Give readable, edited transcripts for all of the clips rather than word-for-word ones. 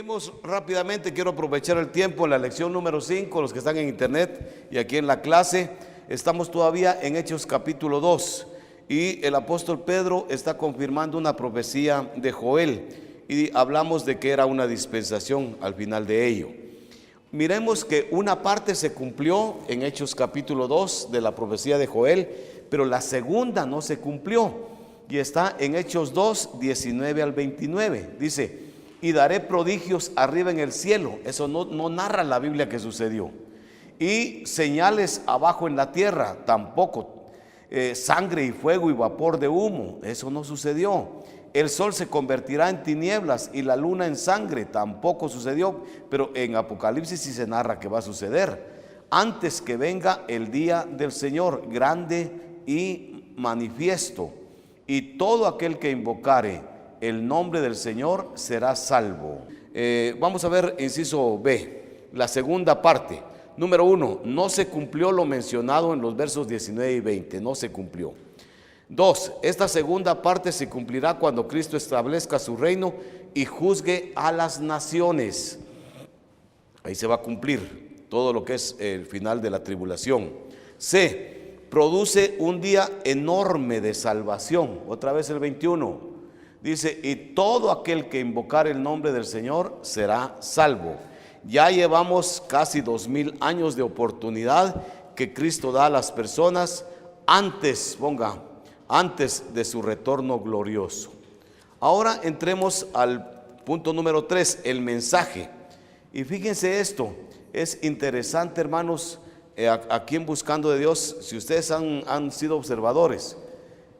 Seguimos rápidamente, quiero aprovechar el tiempo en la lección número 5, los que están en internet y aquí en la clase. Estamos todavía en Hechos capítulo 2 y el apóstol Pedro está confirmando una profecía de Joel y hablamos de que era una dispensación al final de ello. Miremos que una parte se cumplió en Hechos capítulo 2 de la profecía de Joel, pero la segunda no se cumplió y está en Hechos 2, 19 al 29. Dice: y daré prodigios arriba en el cielo. Eso no narra la Biblia que sucedió. Y señales abajo en la tierra, tampoco. Sangre y fuego y vapor de humo, eso no sucedió. El sol se convertirá en tinieblas y la luna en sangre, tampoco sucedió. Pero en Apocalipsis sí se narra que va a suceder. Antes que venga el día del Señor, grande y manifiesto, y todo aquel que invocare el nombre del Señor será salvo. Vamos a ver inciso B, la segunda parte. Número 1, no se cumplió lo mencionado en los versos 19 y 20, no se cumplió. 2, esta segunda parte se cumplirá cuando Cristo establezca su reino y juzgue a las naciones. Ahí se va a cumplir todo lo que es el final de la tribulación. C, produce un día enorme de salvación. Otra vez el 21. Dice: y todo aquel que invocar el nombre del Señor será salvo. Ya llevamos casi 2000 años de oportunidad que Cristo da a las personas antes de su retorno glorioso. Ahora entremos al punto número 3, el mensaje. Y fíjense esto, es interesante, hermanos, aquí en Buscando de Dios, si ustedes han sido observadores,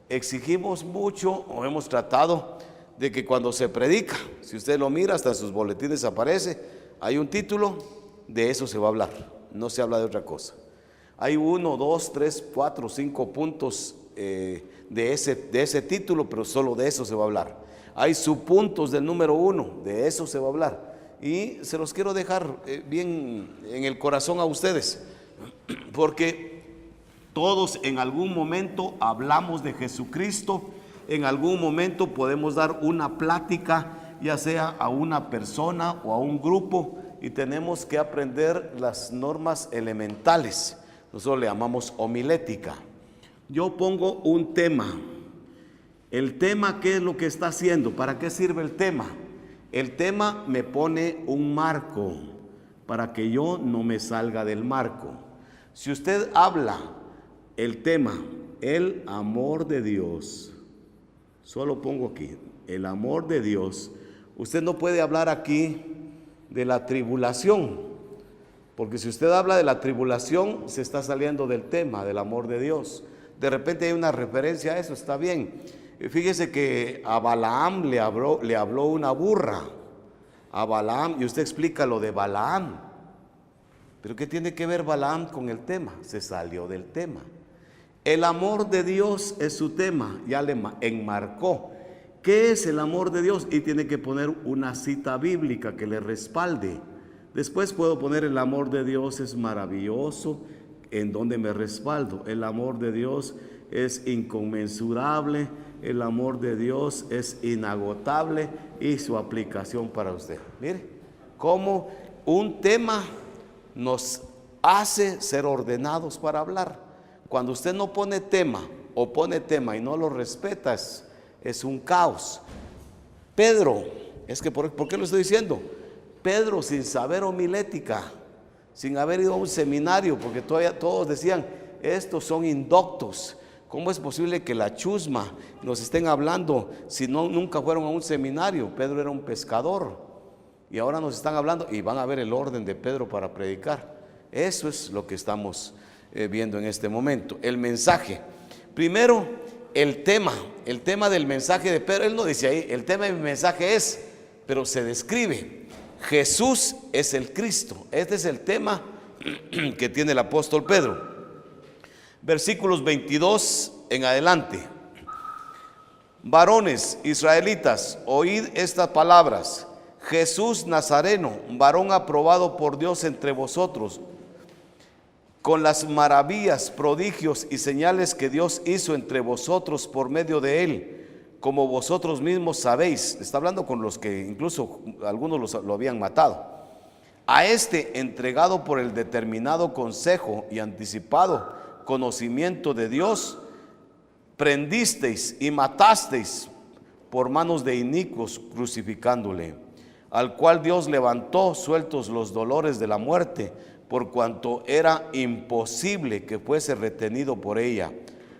exigimos mucho, o hemos tratado de que cuando se predica, si usted lo mira, hasta en sus boletines aparece, hay un título, de eso se va a hablar, no se habla de otra cosa. Hay 1, 2, 3, 4, 5 puntos de ese título, pero solo de eso se va a hablar. Hay subpuntos del número 1, de eso se va a hablar. Y se los quiero dejar bien en el corazón a ustedes, porque todos en algún momento hablamos de Jesucristo, en algún momento podemos dar una plática, ya sea a una persona o a un grupo, y tenemos que aprender las normas elementales. Nosotros le llamamos homilética. Yo pongo un tema. El tema, ¿qué es lo que está haciendo? ¿Para qué sirve el tema? El tema me pone un marco para que yo no me salga del marco. Si usted habla el tema, el amor de Dios, solo pongo aquí, el amor de Dios, usted no puede hablar aquí de la tribulación, porque si usted habla de la tribulación, se está saliendo del tema, del amor de Dios. De repente hay una referencia a eso, está bien. Fíjese que a Balaam le habló una burra, a Balaam, y usted explica lo de Balaam. Pero ¿qué tiene que ver Balaam con el tema? Se salió del tema. El amor de Dios es su tema, ya le enmarcó. ¿Qué es el amor de Dios? Y tiene que poner una cita bíblica que le respalde. Después puedo poner: el amor de Dios es maravilloso, en donde me respaldo. El amor de Dios es inconmensurable, el amor de Dios es inagotable, y su aplicación para usted. Mire, cómo un tema nos hace ser ordenados para hablar. Cuando usted no pone tema o pone tema y no lo respeta, es un caos. Pedro, es que ¿por qué lo estoy diciendo? Pedro, sin saber homilética, sin haber ido a un seminario, porque todavía todos decían: estos son indoctos. ¿Cómo es posible que la chusma nos estén hablando si nunca fueron a un seminario? Pedro era un pescador y ahora nos están hablando, y van a ver el orden de Pedro para predicar. Eso es lo que estamos viendo en este momento. El mensaje. Primero, el tema del mensaje de Pedro. Él no dice ahí, el tema de mi mensaje es, pero se describe: Jesús es el Cristo. Este es el tema que tiene el apóstol Pedro. Versículos 22 en adelante. Varones israelitas, oíd estas palabras: Jesús Nazareno, varón aprobado por Dios entre vosotros, con las maravillas, prodigios y señales que Dios hizo entre vosotros por medio de él, como vosotros mismos sabéis. Está hablando con los que incluso algunos lo habían matado. A este entregado por el determinado consejo y anticipado conocimiento de Dios, prendisteis y matasteis por manos de inicuos, crucificándole, al cual Dios levantó sueltos los dolores de la muerte, por cuanto era imposible que fuese retenido por ella.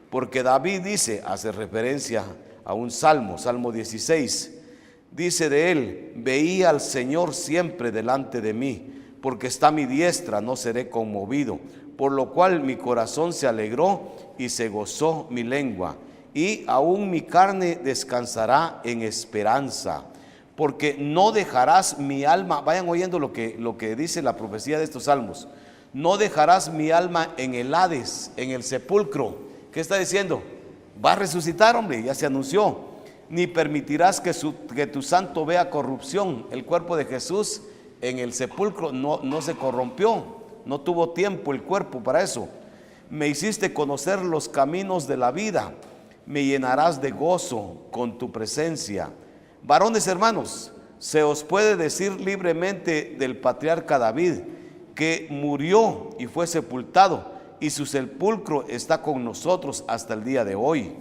Porque David dice, hace referencia a un salmo, Salmo 16, dice de él: veía al Señor siempre delante de mí, porque está a mi diestra, no seré conmovido. Por lo cual mi corazón se alegró y se gozó mi lengua, y aún mi carne descansará en esperanza. Porque no dejarás mi alma, vayan oyendo lo que dice la profecía de estos salmos, no dejarás mi alma en el Hades, en el sepulcro. ¿Qué está diciendo? Va a resucitar, hombre, ya se anunció. Ni permitirás que tu santo vea corrupción. El cuerpo de Jesús en el sepulcro no se corrompió, no tuvo tiempo el cuerpo para eso. Me hiciste conocer los caminos de la vida, me llenarás de gozo con tu presencia. Varones hermanos, se os puede decir libremente del patriarca David, que murió y fue sepultado, y su sepulcro está con nosotros hasta el día de hoy.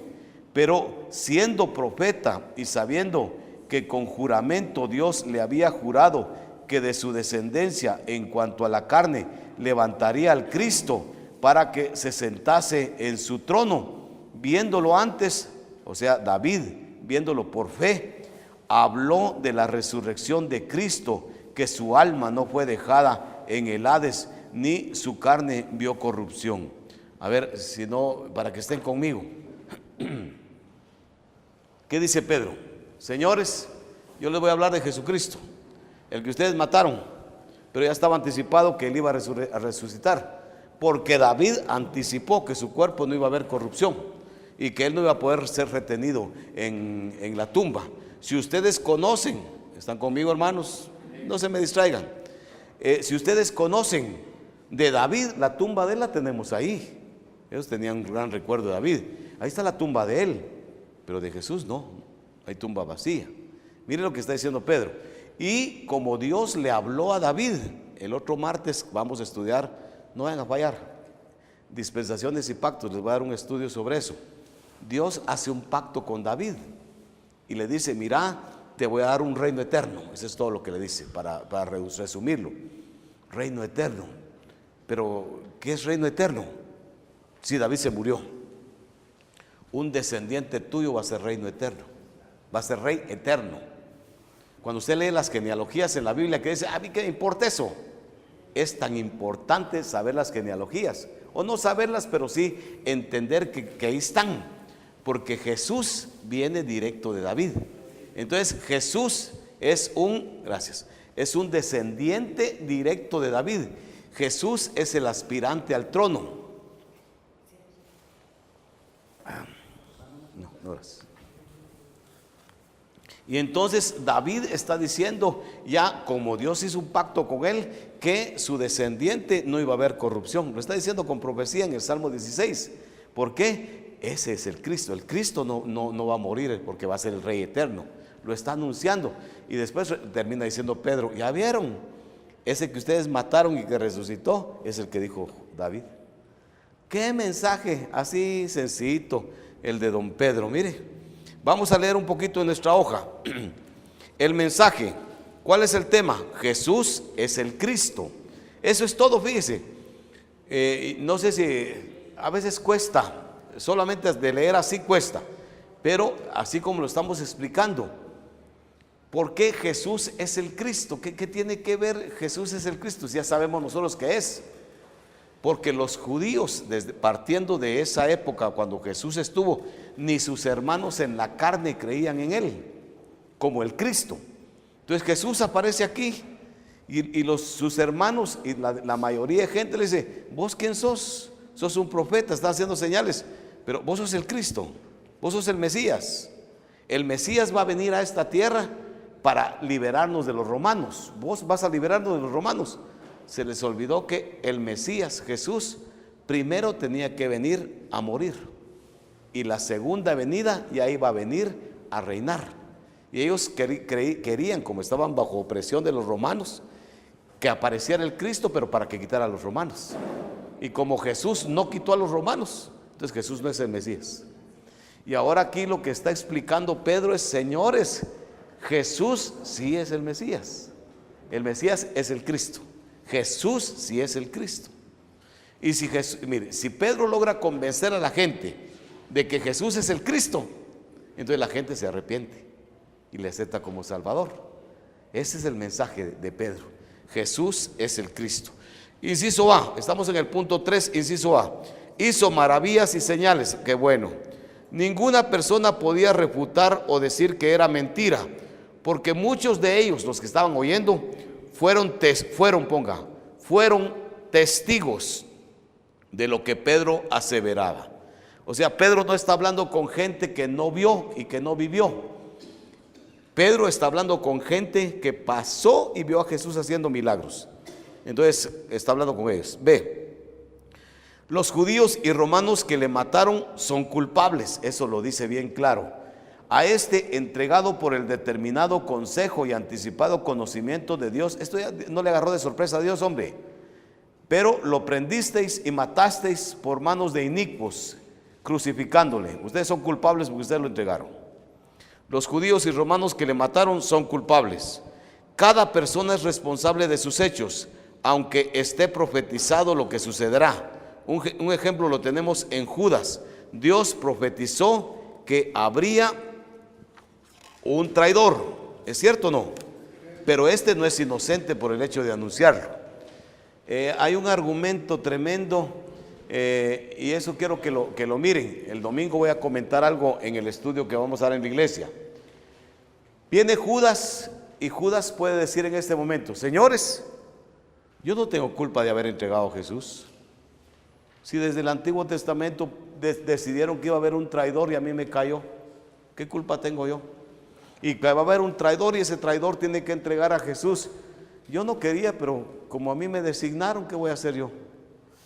Pero siendo profeta y sabiendo que con juramento Dios le había jurado que de su descendencia en cuanto a la carne levantaría al Cristo para que se sentase en su trono, viéndolo antes, o sea David, viéndolo por fe, habló de la resurrección de Cristo, que su alma no fue dejada en el Hades, ni su carne vio corrupción. A ver, si no, para que estén conmigo. ¿Qué dice Pedro? Señores, yo les voy a hablar de Jesucristo, el que ustedes mataron, pero ya estaba anticipado que él iba a resucitar, porque David anticipó que su cuerpo no iba a haber corrupción y que él no iba a poder ser retenido en la tumba. Si ustedes conocen, ¿están conmigo, hermanos? No se me distraigan. Si ustedes conocen de David, la tumba de él la tenemos ahí. Ellos tenían un gran recuerdo de David. Ahí está la tumba de él, pero de Jesús no, hay tumba vacía. Miren lo que está diciendo Pedro. Y como Dios le habló a David, el otro martes vamos a estudiar, no vayan a fallar, dispensaciones y pactos, les voy a dar un estudio sobre eso. Dios hace un pacto con David y le dice: mira, te voy a dar un reino eterno. Eso es todo lo que le dice, para resumirlo. Reino eterno. Pero ¿qué es reino eterno? Si David se murió, un descendiente tuyo va a ser reino eterno, va a ser rey eterno. Cuando usted lee las genealogías en la Biblia, que dice: a mí qué me importa eso. Es tan importante saber las genealogías, o no saberlas, pero sí entender que ahí están, porque Jesús viene directo de David. Entonces Jesús es un descendiente directo de David. Jesús es el aspirante al trono. Y entonces David está diciendo, ya como Dios hizo un pacto con él, que su descendiente no iba a haber corrupción. Lo está diciendo con profecía en el Salmo 16. ¿Por qué? Ese es el Cristo. El Cristo no va a morir porque va a ser el Rey eterno. Lo está anunciando. Y después termina diciendo Pedro: ¿ya vieron? Ese que ustedes mataron y que resucitó es el que dijo David. Qué mensaje así sencillito el de don Pedro. Mire, vamos a leer un poquito en nuestra hoja. El mensaje, ¿cuál es el tema? Jesús es el Cristo. Eso es todo, fíjese. No sé si a veces cuesta, solamente de leer así cuesta, pero así como lo estamos explicando, ¿por qué Jesús es el Cristo? ¿Qué tiene que ver Jesús es el Cristo? Ya sabemos nosotros qué es. Porque los judíos, partiendo de esa época cuando Jesús estuvo, ni sus hermanos en la carne creían en él como el Cristo. Entonces Jesús aparece aquí y sus hermanos y la mayoría de gente le dice: ¿vos quién sos? Sos un profeta, estás haciendo señales, pero vos sos el Cristo, vos sos el Mesías. El Mesías va a venir a esta tierra para liberarnos de los romanos. Vos vas a liberarnos de los romanos. Se les olvidó que el Mesías, Jesús, primero tenía que venir a morir, y la segunda venida ya iba a venir a reinar. Y ellos querían, como estaban bajo opresión de los romanos, que apareciera el Cristo, pero para que quitara a los romanos. Y como Jesús no quitó a los romanos, entonces Jesús no es el Mesías. Y ahora aquí lo que está explicando Pedro es: señores, Jesús sí es el Mesías. El Mesías es el Cristo. Jesús sí es el Cristo. Y si Pedro logra convencer a la gente de que Jesús es el Cristo, entonces la gente se arrepiente y le acepta como Salvador. Ese es el mensaje de Pedro: Jesús es el Cristo. Inciso A, estamos en el punto 3, inciso A. Hizo maravillas y señales. Qué bueno. Ninguna persona podía refutar o decir que era mentira, porque muchos de ellos, los que estaban oyendo, fueron testigos de lo que Pedro aseveraba. O sea, Pedro no está hablando con gente que no vio y que no vivió. Pedro está hablando con gente que pasó y vio a Jesús haciendo milagros. Entonces está hablando con ellos. B. Los judíos y romanos que le mataron son culpables. Eso lo dice bien claro. A este, entregado por el determinado consejo y anticipado conocimiento de Dios. Esto ya no le agarró de sorpresa a Dios, hombre. Pero lo prendisteis y matasteis por manos de inicuos, crucificándole. Ustedes son culpables porque ustedes lo entregaron. Los judíos y romanos que le mataron son culpables. Cada persona es responsable de sus hechos, aunque esté profetizado lo que sucederá. Un ejemplo lo tenemos en Judas. Dios profetizó que habría un traidor. ¿Es cierto o no? Pero este no es inocente por el hecho de anunciarlo. Hay un argumento tremendo y eso quiero que lo miren. El domingo voy a comentar algo en el estudio que vamos a dar en la iglesia. Viene Judas y Judas puede decir en este momento: señores, yo no tengo culpa de haber entregado a Jesús. Si desde el Antiguo Testamento decidieron que iba a haber un traidor y a mí me cayó, ¿qué culpa tengo yo? Y que va a haber un traidor y ese traidor tiene que entregar a Jesús. Yo no quería, pero como a mí me designaron, ¿qué voy a hacer yo?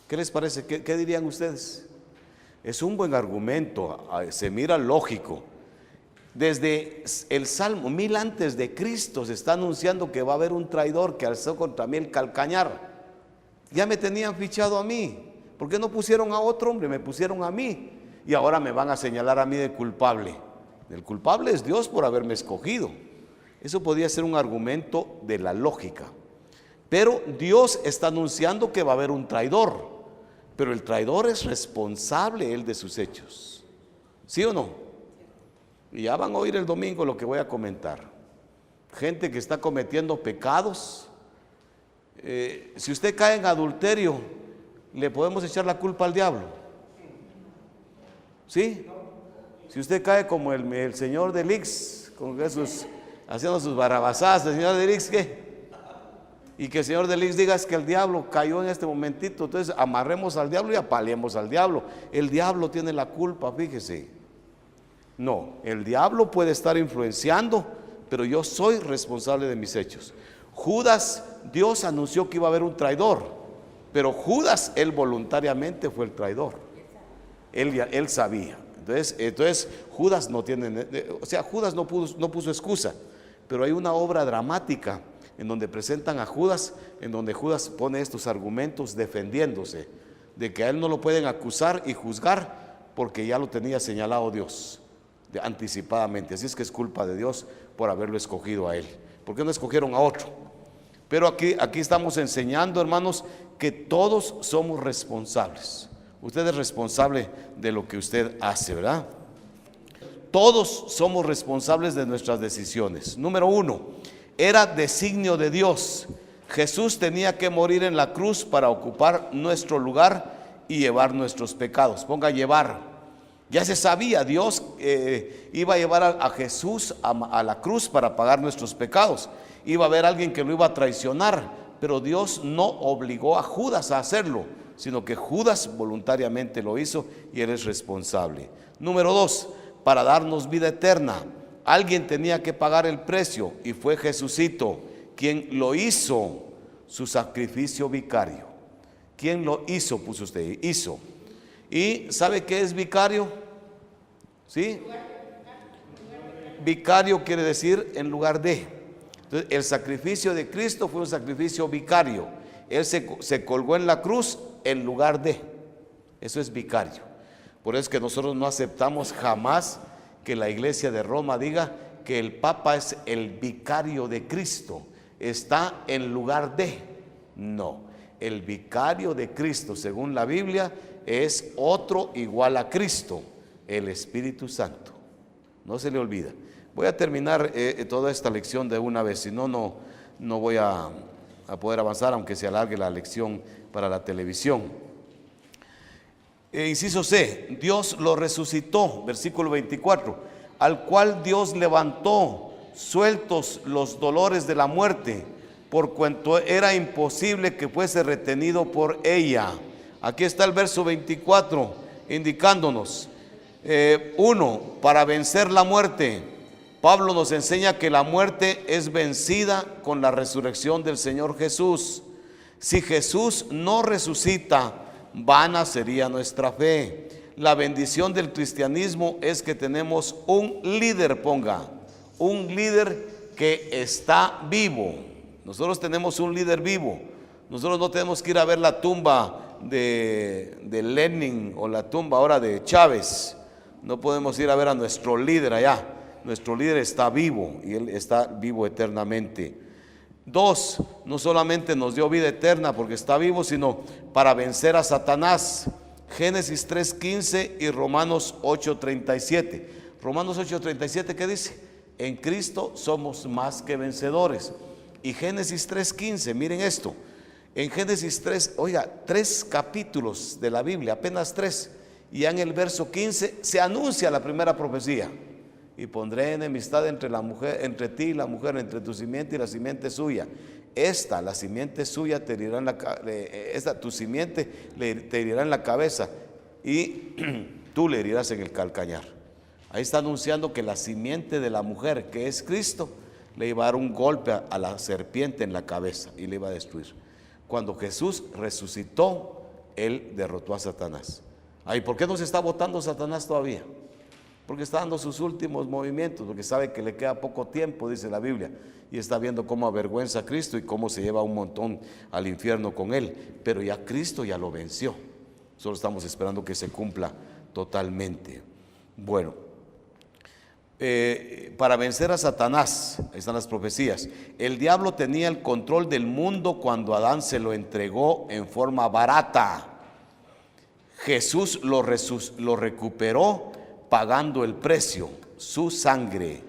¿Qué les parece? ¿Qué dirían ustedes? Es un buen argumento, se mira lógico. Desde el Salmo 1000 antes de Cristo se está anunciando que va a haber un traidor que alzó contra mí el calcañar. Ya me tenían fichado a mí. ¿Por qué no pusieron a otro hombre? Me pusieron a mí. Y ahora me van a señalar a mí de culpable. El culpable es Dios por haberme escogido. Eso podría ser un argumento de la lógica. Pero Dios está anunciando que va a haber un traidor. Pero el traidor es responsable él de sus hechos. ¿Sí o no? Y ya van a oír el domingo lo que voy a comentar. Gente que está cometiendo pecados. Si usted cae en adulterio, ¿le podemos echar la culpa al diablo? ¿Sí? Si usted cae como el señor de Lix, con Jesús haciendo sus barabasadas, el señor de Lix, ¿qué? Y que el señor de Lix diga: es que el diablo cayó en este momentito, entonces amarremos al diablo y apaleemos al diablo. El diablo tiene la culpa, fíjese. No, el diablo puede estar influenciando, pero yo soy responsable de mis hechos. Judas, Dios anunció que iba a haber un traidor, pero Judas, él voluntariamente fue el traidor. Él sabía. Entonces Judas no tiene, o sea, Judas no puso excusa, pero hay una obra dramática en donde presentan a Judas, en donde Judas pone estos argumentos defendiéndose de que a él no lo pueden acusar y juzgar porque ya lo tenía señalado Dios anticipadamente. Así es que es culpa de Dios por haberlo escogido a él. ¿Por qué no escogieron a otro? Pero aquí estamos enseñando, hermanos, que todos somos responsables. Usted es responsable de lo que usted hace, ¿verdad? Todos somos responsables de nuestras decisiones. Número 1, era designio de Dios. Jesús tenía que morir en la cruz para ocupar nuestro lugar y llevar nuestros pecados. Ponga llevar. Ya se sabía, Dios iba a llevar a Jesús a la cruz para pagar nuestros pecados. Iba a haber alguien que lo iba a traicionar, pero Dios no obligó a Judas a hacerlo, sino que Judas voluntariamente lo hizo y él es responsable. Número 2, para darnos vida eterna, alguien tenía que pagar el precio y fue Jesucito quien lo hizo, su sacrificio vicario. ¿Quién lo hizo? Puso usted, hizo. ¿Y sabe qué es vicario? ¿Sí? vicario quiere decir en lugar de. Entonces, el sacrificio de Cristo fue un sacrificio vicario. Él se colgó en la cruz en lugar de. Eso es vicario. Por eso es que nosotros no aceptamos jamás que la Iglesia de Roma diga que el Papa es el vicario de Cristo, está en lugar de. No, el vicario de Cristo, según la Biblia, es otro igual a Cristo, el Espíritu Santo. No se le olvida. Voy a terminar toda esta lección de una vez, si no, no voy a poder avanzar, aunque se alargue la lección para la televisión. Inciso C, Dios lo resucitó, versículo 24, al cual Dios levantó, sueltos los dolores de la muerte, por cuanto era imposible que fuese retenido por ella. Aquí está el verso 24, indicándonos, 1, para vencer la muerte. Pablo nos enseña que la muerte es vencida con la resurrección del Señor Jesús. Si Jesús no resucita, vana sería nuestra fe. La bendición del cristianismo es que tenemos un líder, un líder que está vivo. Nosotros tenemos un líder vivo. Nosotros no tenemos que ir a ver la tumba de Lenin o la tumba ahora de Chávez. No podemos ir a ver a nuestro líder allá. Nuestro líder está vivo y Él está vivo eternamente. 2, no solamente nos dio vida eterna porque está vivo, sino para vencer a Satanás. Génesis 3:15 y Romanos 8:37. Romanos 8:37, ¿qué dice? En Cristo somos más que vencedores. Y Génesis 3:15, miren esto. En Génesis 3, oiga, 3 capítulos de la Biblia, apenas 3. Y ya en el verso 15 se anuncia la primera profecía. Y pondré enemistad entre ti y la mujer, entre tu simiente y la simiente suya. La simiente suya te herirá en tu simiente te herirá en la cabeza y tú le herirás en el calcañar. Ahí está anunciando que la simiente de la mujer, que es Cristo, le iba a dar un golpe a la serpiente en la cabeza y le iba a destruir. Cuando Jesús resucitó, Él derrotó a Satanás. ¿Por qué no se está botando Satanás todavía? Porque está dando sus últimos movimientos, porque sabe que le queda poco tiempo, dice la Biblia, y está viendo cómo avergüenza a Cristo y cómo se lleva un montón al infierno con él. Pero ya Cristo ya lo venció. Solo estamos esperando que se cumpla totalmente. Bueno, para vencer a Satanás, ahí están las profecías. El diablo tenía el control del mundo cuando Adán se lo entregó en forma barata. Jesús lo recuperó pagando el precio, su sangre,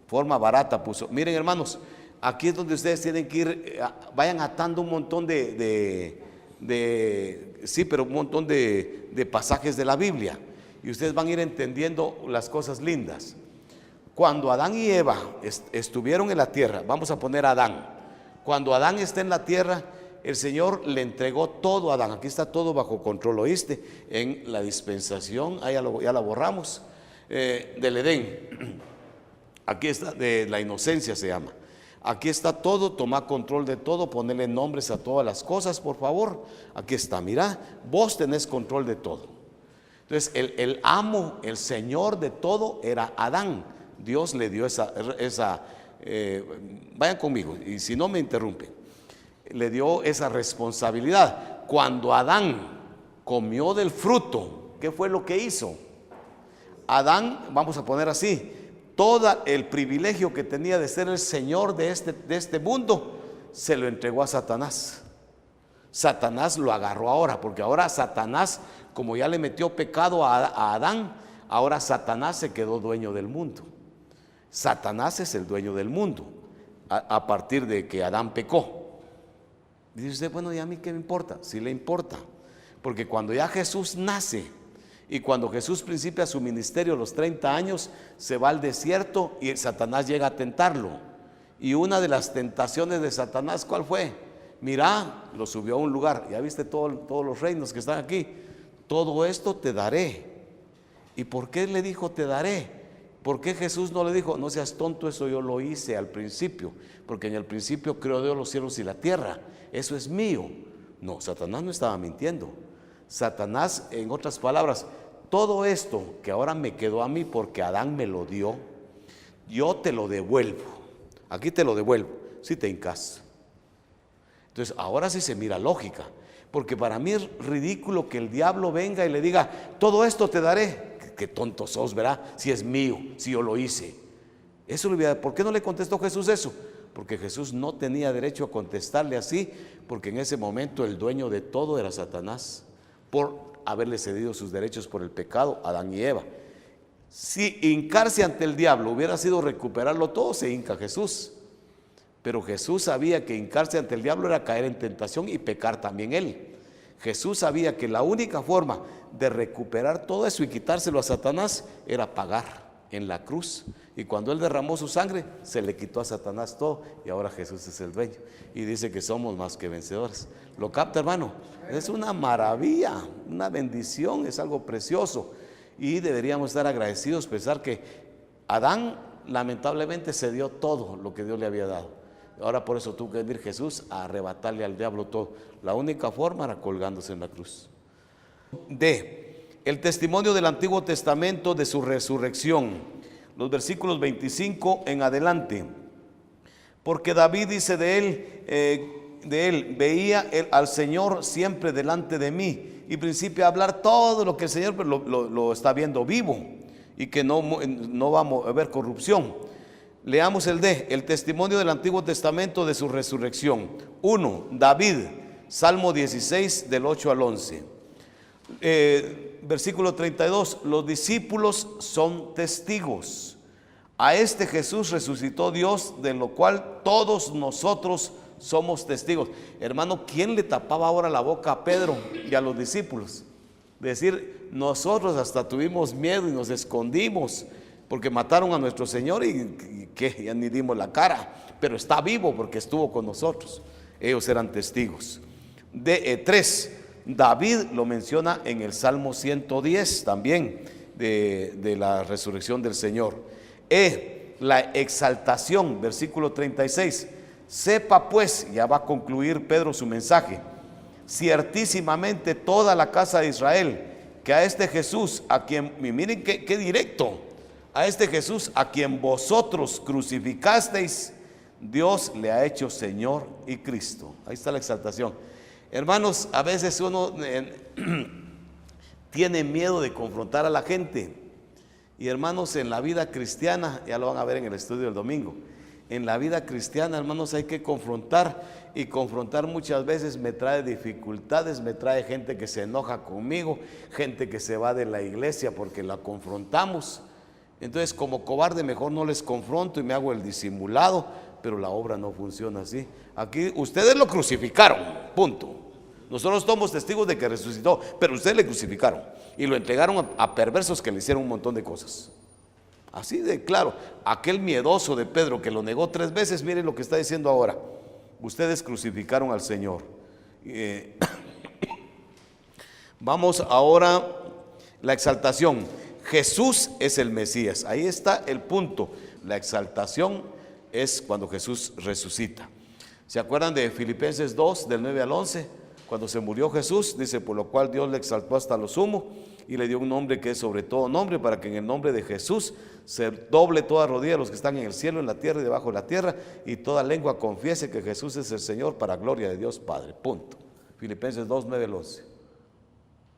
forma barata puso. Miren, hermanos, aquí es donde ustedes tienen que ir, vayan atando un montón de pasajes de la Biblia, y ustedes van a ir entendiendo las cosas lindas. Cuando Adán y Eva estuvieron en la tierra, vamos a poner a Adán, cuando Adán está en la tierra, el Señor le entregó todo a Adán. Aquí está todo bajo control, ¿oíste? En la dispensación, ya la borramos, del Edén. Aquí está, de la inocencia se llama. Aquí está todo, toma control de todo, ponerle nombres a todas las cosas, por favor. Aquí está, mira, vos tenés control de todo. Entonces, el amo, el Señor de todo era Adán. Dios le dio vayan conmigo, y si no me interrumpen. Le dio esa responsabilidad. Cuando Adán comió del fruto, ¿qué fue lo que hizo? Adán, vamos a poner así, todo el privilegio que tenía de ser el Señor de este mundo, se lo entregó a Satanás. Satanás lo agarró ahora, porque ahora Satanás, como ya le metió pecado a Adán, ahora Satanás se quedó dueño del mundo. Satanás es el dueño del mundo a partir de que Adán pecó. Dice usted, bueno, ¿y a mí qué me importa? Sí le importa, porque cuando ya Jesús nace y cuando Jesús principia su ministerio a los 30 años, se va al desierto y Satanás llega a tentarlo. Y una de las tentaciones de Satanás, ¿cuál fue? Mira, lo subió a un lugar, ya viste todos los reinos que están aquí, todo esto te daré. ¿Y por qué le dijo te daré? ¿Por qué Jesús no le dijo, no seas tonto, eso yo lo hice al principio? Porque en el principio creó Dios los cielos y la tierra, eso es mío. No, Satanás no estaba mintiendo. Satanás, en otras palabras, todo esto que ahora me quedó a mí porque Adán me lo dio, yo te lo devuelvo, aquí te lo devuelvo, si te hincas. Entonces ahora sí se mira lógica, porque para mí es ridículo que el diablo venga y le diga, todo esto te daré. Qué tonto sos, ¿verdad? Si es mío, si yo lo hice. Eso le voy a... ¿Por qué no le contestó Jesús eso? Porque Jesús no tenía derecho a contestarle así, porque en ese momento el dueño de todo era Satanás, por haberle cedido sus derechos por el pecado a Adán y Eva. Si hincarse ante el diablo hubiera sido recuperarlo todo, se hinca Jesús. Pero Jesús sabía que hincarse ante el diablo era caer en tentación y pecar también él. Jesús sabía que la única forma de recuperar todo eso y quitárselo a Satanás era pagar en la cruz. Y cuando él derramó su sangre, se le quitó a Satanás todo, y ahora Jesús es el dueño. Y dice que somos más que vencedores. ¿Lo capta, hermano? Es una maravilla, una bendición, es algo precioso. Y deberíamos estar agradecidos, pensar que Adán lamentablemente se dio todo lo que Dios le había dado. Ahora por eso tuvo que venir Jesús a arrebatarle al diablo todo. La única forma era colgándose en la cruz. D. El testimonio del Antiguo Testamento de su resurrección. Los versículos 25 en adelante. Porque David dice de él, veía al Señor siempre delante de mí. Y principia a hablar todo lo que el Señor lo está viendo vivo y que no va a haber corrupción. Leamos el D, el testimonio del Antiguo Testamento de su resurrección. 1. David, Salmo 16 del 8 al 11. Versículo 32, los discípulos son testigos. A este Jesús resucitó Dios, de lo cual todos nosotros somos testigos. Hermano, ¿quién le tapaba ahora la boca a Pedro y a los discípulos? Decir, nosotros hasta tuvimos miedo y nos escondimos porque mataron a nuestro Señor y que ya ni dimos la cara, pero está vivo porque estuvo con nosotros. Ellos eran testigos. 3. David lo menciona en el Salmo 110 también de la resurrección del Señor. La exaltación, versículo 36. Sepa pues, ya va a concluir Pedro su mensaje, ciertísimamente toda la casa de Israel, que a este Jesús, a quien, miren qué directo, a este Jesús a quien vosotros crucificasteis, Dios le ha hecho Señor y Cristo. Ahí está la exaltación. Hermanos, a veces uno tiene miedo de confrontar a la gente. Y hermanos, en la vida cristiana, ya lo van a ver en el estudio del domingo, en la vida cristiana, hermanos, hay que confrontar, y confrontar muchas veces me trae dificultades, me trae gente que se enoja conmigo, gente que se va de la iglesia porque la confrontamos. Entonces, como cobarde, mejor no les confronto y me hago el disimulado, pero la obra no funciona así. Aquí ustedes lo crucificaron, punto. Nosotros somos testigos de que resucitó, pero ustedes le crucificaron y lo entregaron a perversos que le hicieron un montón de cosas. Así de claro. Aquel miedoso de Pedro que lo negó 3 veces, miren lo que está diciendo ahora. Ustedes crucificaron al Señor. Vamos ahora, la exaltación. Jesús es el Mesías. Ahí está el punto. La exaltación es cuando Jesús resucita. ¿Se acuerdan de Filipenses 2, del 9 al 11? Cuando se murió Jesús, dice, por lo cual Dios le exaltó hasta lo sumo y le dio un nombre que es sobre todo nombre, para que en el nombre de Jesús se doble toda rodilla de los que están en el cielo, en la tierra y debajo de la tierra, y toda lengua confiese que Jesús es el Señor, para gloria de Dios Padre. Punto. Filipenses 2, 9 al 11.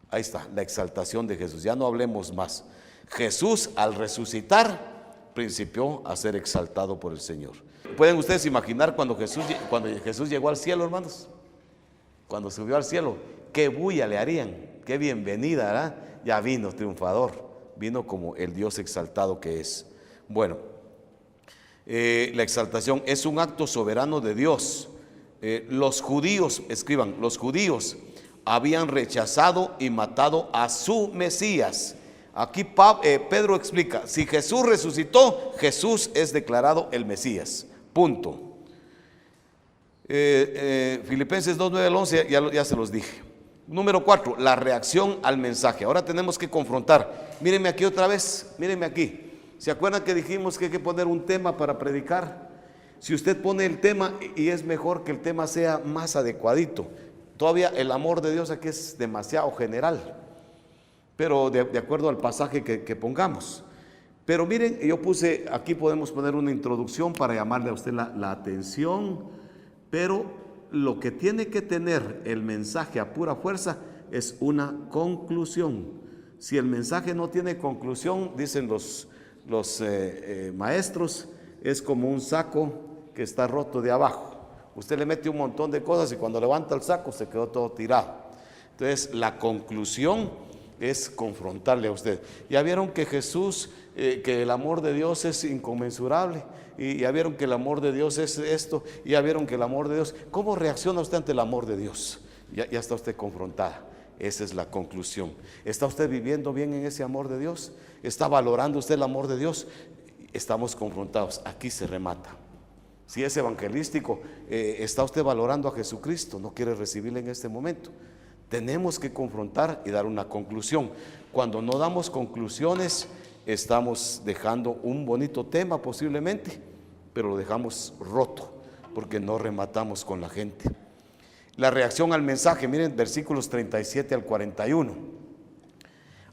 Ahí está, la exaltación de Jesús. Ya no hablemos más. Jesús, al resucitar, principió a ser exaltado por el Señor. ¿Pueden ustedes imaginar cuando Jesús llegó al cielo, hermanos? Cuando subió al cielo, qué bulla le harían, qué bienvenida, ¿verdad? Ya vino triunfador, vino como el Dios exaltado que es. Bueno, la exaltación es un acto soberano de Dios. Los judíos, escriban, los judíos habían rechazado y matado a su Mesías. Aquí Pedro explica, si Jesús resucitó, Jesús es declarado el Mesías, punto. Filipenses 2, 9 al 11, ya se los dije. Número 4, la reacción al mensaje. Ahora tenemos que confrontar. Mírenme aquí otra vez, mírenme aquí. ¿Se acuerdan que dijimos que hay que poner un tema para predicar? Si usted pone el tema, y es mejor que el tema sea más adecuadito. Todavía el amor de Dios aquí es demasiado general, pero de acuerdo al pasaje que pongamos. Pero miren, yo puse, aquí podemos poner una introducción para llamarle a usted la atención, pero lo que tiene que tener el mensaje a pura fuerza es una conclusión. Si el mensaje no tiene conclusión, dicen los maestros, es como un saco que está roto de abajo. Usted le mete un montón de cosas y cuando levanta el saco se quedó todo tirado. Entonces la conclusión es confrontarle a usted. Ya vieron que Jesús, que el amor de Dios es inconmensurable, y ya vieron que el amor de Dios es esto, y ya vieron que el amor de Dios, ¿cómo reacciona usted ante el amor de Dios? Ya está usted confrontada. Esa es la conclusión. ¿Está usted viviendo bien en ese amor de Dios? ¿Está valorando usted el amor de Dios? Estamos confrontados. Aquí se remata. Si es evangelístico, ¿está usted valorando a Jesucristo? ¿No quiere recibirle en este momento? Tenemos que confrontar y dar una conclusión. Cuando no damos conclusiones, estamos dejando un bonito tema posiblemente, pero lo dejamos roto porque no rematamos con la gente. La reacción al mensaje, miren versículos 37 al 41.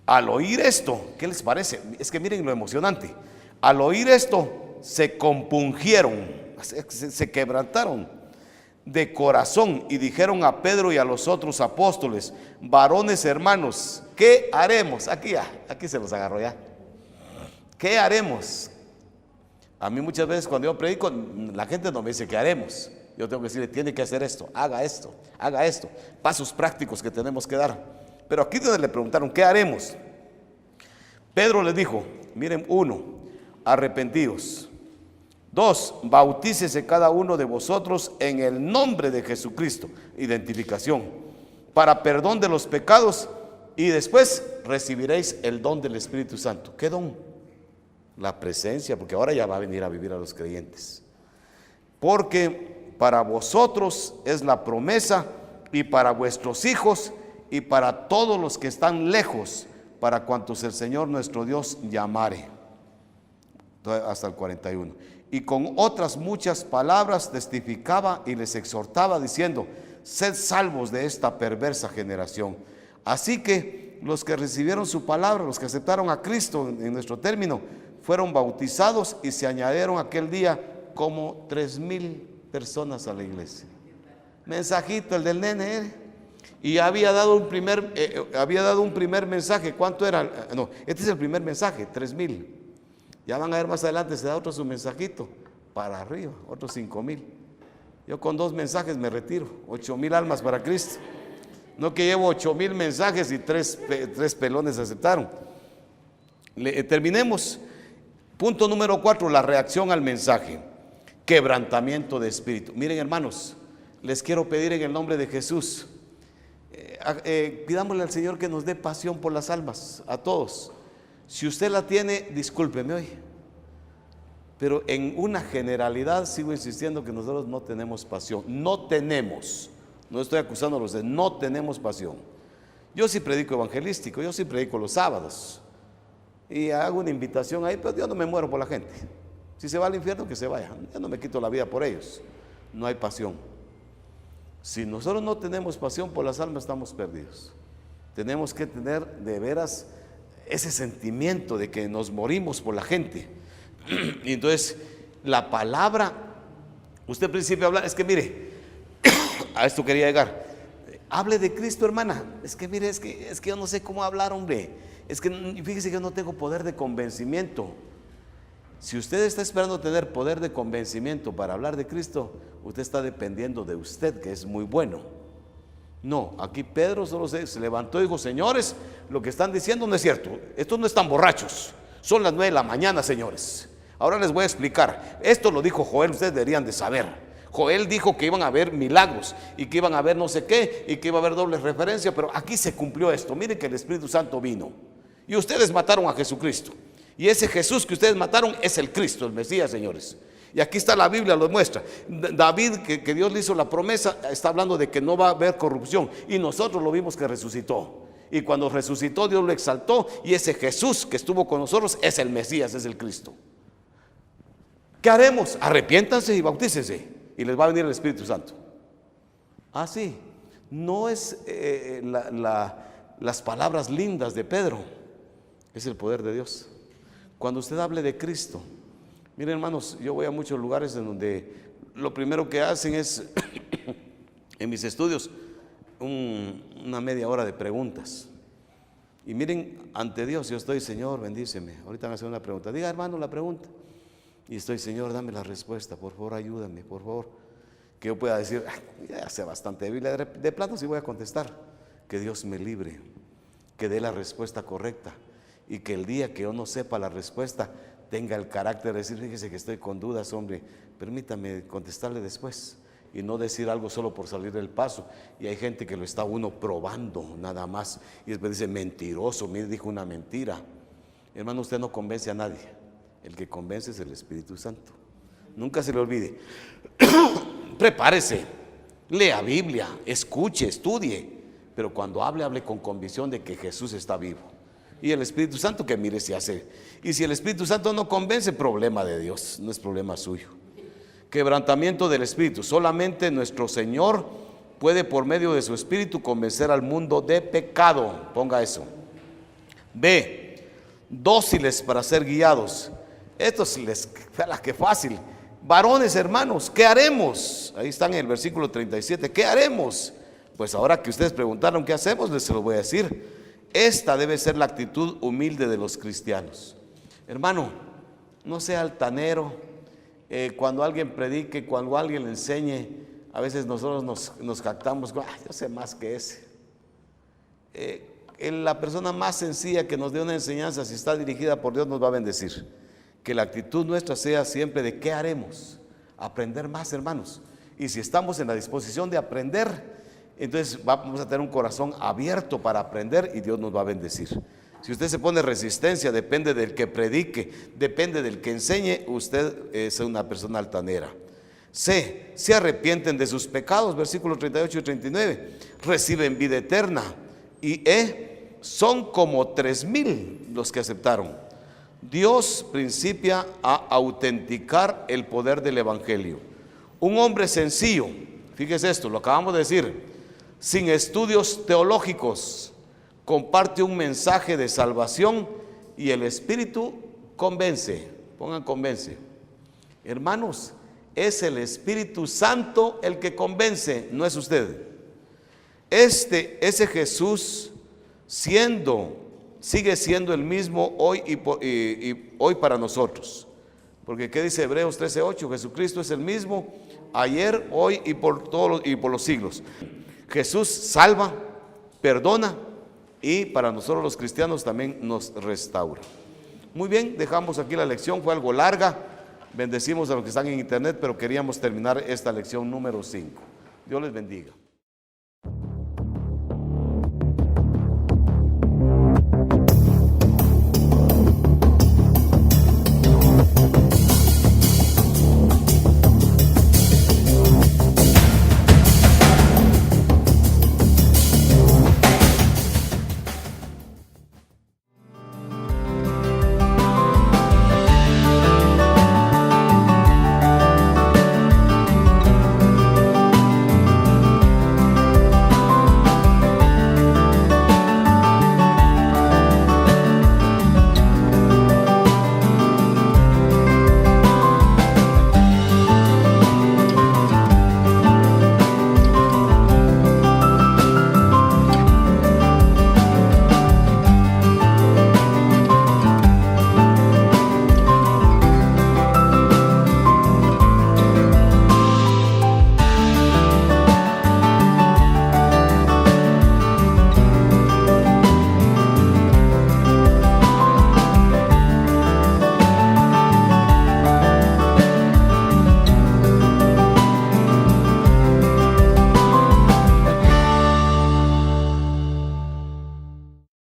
Al oír esto, ¿qué les parece? Es que miren lo emocionante. Al oír esto, se compungieron, se quebrantaron de corazón y dijeron a Pedro y a los otros apóstoles: varones hermanos, ¿qué haremos? Aquí se los agarró ya. ¿Qué haremos? A mí muchas veces cuando yo predico, la gente no me dice ¿qué haremos? Yo tengo que decirle: tiene que hacer esto, haga esto, pasos prácticos que tenemos que dar. Pero aquí donde le preguntaron ¿qué haremos? Pedro les dijo: miren, 1, arrepentidos. 2, bautícese cada uno de vosotros en el nombre de Jesucristo, identificación, para perdón de los pecados, y después recibiréis el don del Espíritu Santo. ¿Qué don? La presencia, porque ahora ya va a venir a vivir a los creyentes. Porque para vosotros es la promesa, y para vuestros hijos, y para todos los que están lejos, para cuantos el Señor nuestro Dios llamare. Hasta el 41. Y con otras muchas palabras testificaba y les exhortaba diciendo: sed salvos de esta perversa generación. Así que los que recibieron su palabra, los que aceptaron a Cristo en nuestro término, fueron bautizados, y se añadieron aquel día como 3,000 personas a la iglesia. Mensajito el del nene, y había dado un primer mensaje. ¿Cuánto era? No, este es el primer mensaje, 3,000. Ya van a ver más adelante, se da otro su mensajito para arriba, otros 5,000. Yo con 2 mensajes me retiro, 8,000 almas para Cristo. No que llevo 8,000 mensajes y 3 pelones aceptaron. Terminemos. Punto número 4, la reacción al mensaje. Quebrantamiento de espíritu. Miren, hermanos, les quiero pedir en el nombre de Jesús, pidámosle al Señor que nos dé pasión por las almas, a todos. Si usted la tiene, discúlpeme hoy, pero en una generalidad sigo insistiendo que nosotros no tenemos pasión. No estoy acusándolos de no tenemos pasión. Yo sí predico evangelístico, yo sí predico los sábados y hago una invitación ahí, pero yo no me muero por la gente. Si se va al infierno, que se vaya. Yo no me quito la vida por ellos. No hay pasión. Si nosotros no tenemos pasión por las almas, estamos perdidos. Tenemos que tener de veras ese sentimiento de que nos morimos por la gente. Y entonces la palabra, usted al principio habla, es que mire, a esto quería llegar. Hable de Cristo, hermana. Es que mire, es que yo no sé cómo hablar, hombre. Es que fíjese que yo no tengo poder de convencimiento. Si usted está esperando tener poder de convencimiento para hablar de Cristo, usted está dependiendo de usted, que es muy bueno. No, aquí Pedro solo se levantó y dijo: señores, lo que están diciendo no es cierto. Estos no están borrachos. Son las 9 de la mañana, señores. Ahora les voy a explicar. Esto lo dijo Joel, ustedes deberían de saber. Joel dijo que iban a haber milagros y que iban a haber no sé qué y que iba a haber doble referencia, pero aquí se cumplió esto. Miren que el Espíritu Santo vino y ustedes mataron a Jesucristo. Y ese Jesús que ustedes mataron es el Cristo, el Mesías, señores. Y aquí está la Biblia, lo muestra. David, que Dios le hizo la promesa, está hablando de que no va a haber corrupción. Y nosotros lo vimos que resucitó. Y cuando resucitó, Dios lo exaltó. Y ese Jesús que estuvo con nosotros es el Mesías, es el Cristo. ¿Qué haremos? Arrepiéntanse y bautícense, y les va a venir el Espíritu Santo. Ah, sí. No es las palabras lindas de Pedro, es el poder de Dios. Cuando usted hable de Cristo, miren hermanos, yo voy a muchos lugares en donde lo primero que hacen es, en mis estudios, una media hora de preguntas. Y miren, ante Dios yo estoy, Señor, bendíceme. Ahorita me hacen una pregunta, diga hermano la pregunta. Y estoy, Señor, dame la respuesta, por favor, ayúdame, por favor. Que yo pueda decir, ya sé bastante de Biblia, de plano sí voy a contestar. Que Dios me libre, que dé la respuesta correcta. Y que el día que yo no sepa la respuesta, tenga el carácter de decir, fíjese que estoy con dudas, hombre, permítame contestarle después. Y no decir algo solo por salir del paso. Y hay gente que lo está uno probando nada más. Y después dice, mentiroso, mire, dijo una mentira. Hermano, usted no convence a nadie. El que convence es el Espíritu Santo. Nunca se le olvide. Prepárese, lea Biblia, escuche, estudie. Pero cuando hable, hable con convicción de que Jesús está vivo. Y el Espíritu Santo que mire si hace. Y si el Espíritu Santo no convence, problema de Dios, no es problema suyo. Quebrantamiento del Espíritu. Solamente nuestro Señor puede por medio de su Espíritu convencer al mundo de pecado. Ponga eso. B. Dóciles para ser guiados. Esto les que fácil. Varones, hermanos, ¿qué haremos? Ahí están en el versículo 37. ¿Qué haremos? Pues ahora que ustedes preguntaron qué hacemos, les se lo voy a decir. Esta debe ser la actitud humilde de los cristianos. Hermano, no sea altanero. Cuando alguien predique, cuando alguien le enseñe, a veces nosotros nos jactamos, yo sé más que ese. La persona más sencilla que nos dé una enseñanza, si está dirigida por Dios, nos va a bendecir. Que la actitud nuestra sea siempre de ¿qué haremos? Aprender más, hermanos. Y si estamos en la disposición de aprender, entonces vamos a tener un corazón abierto para aprender y Dios nos va a bendecir. Si usted se pone resistencia, depende del que predique, depende del que enseñe, usted es una persona altanera. C. Se arrepienten de sus pecados, versículos 38 y 39. Reciben vida eterna. Y E. Son como 3,000 los que aceptaron. Dios principia a autenticar el poder del Evangelio. Un hombre sencillo, fíjese esto, lo acabamos de decir, sin estudios teológicos, comparte un mensaje de salvación y el Espíritu convence. Pongan convence. Hermanos, es el Espíritu Santo el que convence, no es usted. Ese Jesús sigue siendo el mismo hoy y hoy para nosotros. Porque ¿qué dice Hebreos 13:8? Jesucristo es el mismo ayer, hoy y por los siglos. Jesús salva, perdona y para nosotros los cristianos también nos restaura. Muy bien, dejamos aquí la lección, fue algo larga. Bendecimos a los que están en internet, pero queríamos terminar esta lección número 5. Dios les bendiga.